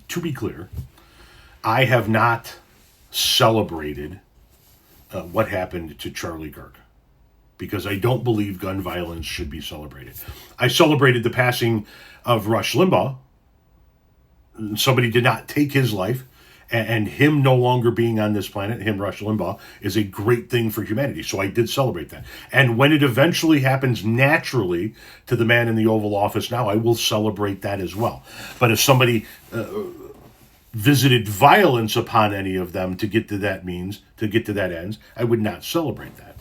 to be clear, I have not celebrated what happened to Charlie Kirk, because I don't believe gun violence should be celebrated. I celebrated the passing of Rush Limbaugh. Somebody did not take his life, and him no longer being on this planet, him, Rush Limbaugh, is a great thing for humanity. So I did celebrate that. And when it eventually happens naturally to the man in the Oval Office now, I will celebrate that as well. But if somebody visited violence upon any of them to get to that ends, I would not celebrate that.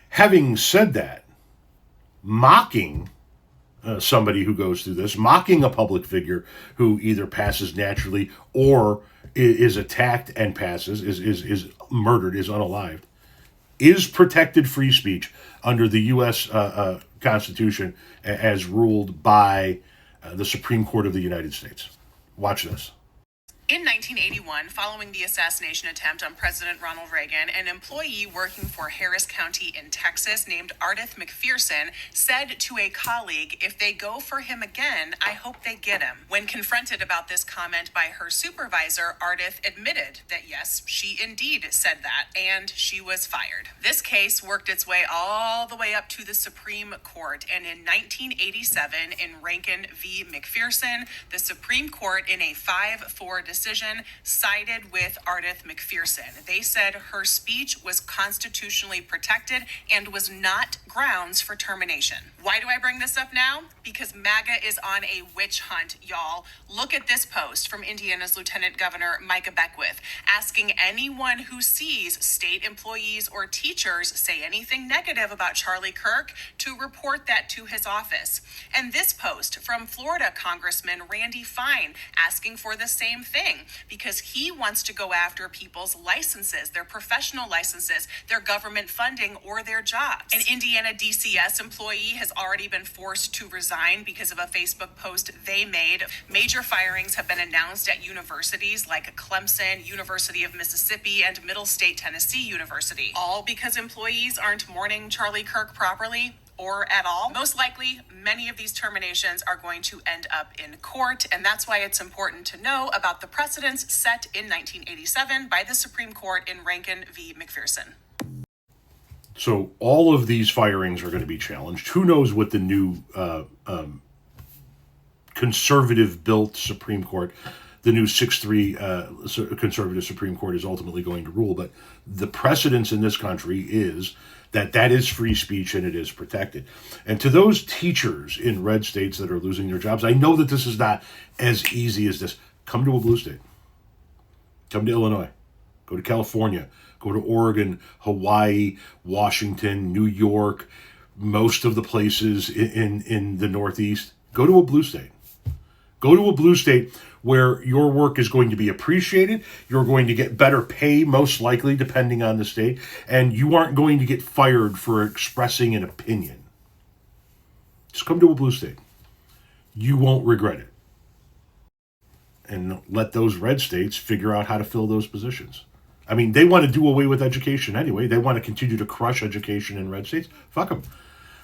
Having said that, mocking somebody who goes through this, mocking a public figure who either passes naturally or is attacked and passes, is murdered, is unalived, is protected free speech under the U.S. Constitution as ruled by the Supreme Court of the United States. Watch this. In 1981, following the assassination attempt on President Ronald Reagan, an employee working for Harris County in Texas named Ardith McPherson said to a colleague, "If they go for him again, I hope they get him." When confronted about this comment by her supervisor, Ardith admitted that yes, she indeed said that, and she was fired. This case worked its way all the way up to the Supreme Court, and in 1987, in Rankin v. McPherson, the Supreme Court, in a 5-4 decision, sided with Ardith McPherson. They said her speech was constitutionally protected and was not grounds for termination. Why do I bring this up now? Because MAGA is on a witch hunt, y'all. Look at this post from Indiana's Lieutenant Governor Micah Beckwith, asking anyone who sees state employees or teachers say anything negative about Charlie Kirk to report that to his office. And this post from Florida Congressman Randy Fine, asking for the same thing, because he wants to go after people's licenses, their professional licenses, their government funding, or their jobs. An Indiana DCS employee has already been forced to resign because of a Facebook post they made. Major firings have been announced at universities like Clemson, University of Mississippi, and Middle State Tennessee University, all because employees aren't mourning Charlie Kirk properly or at all. Most likely, many of these terminations are going to end up in court, and that's why it's important to know about the precedents set in 1987 by the Supreme Court in Rankin v. McPherson. So all of these firings are going to be challenged. Who knows what the new conservative-built Supreme Court, the new 6-3 conservative Supreme Court is ultimately going to rule. But the precedence in this country is that is free speech and it is protected. And to those teachers in red states that are losing their jobs, I know that this is not as easy as this. Come to a blue state. Come to Illinois. Go to California. Go to Oregon, Hawaii, Washington, New York, most of the places in the Northeast. Go to a blue state. Go to a blue state where your work is going to be appreciated. You're going to get better pay, most likely, depending on the state. And you aren't going to get fired for expressing an opinion. Just come to a blue state. You won't regret it. And let those red states figure out how to fill those positions. I mean, they want to do away with education anyway. They want to continue to crush education in red states. Fuck them.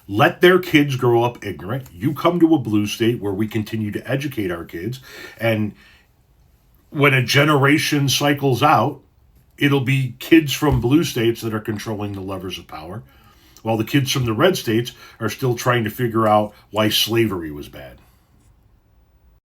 Let their kids grow up ignorant. You come to a blue state where we continue to educate our kids. And when a generation cycles out, it'll be kids from blue states that are controlling the levers of power, while the kids from the red states are still trying to figure out why slavery was bad.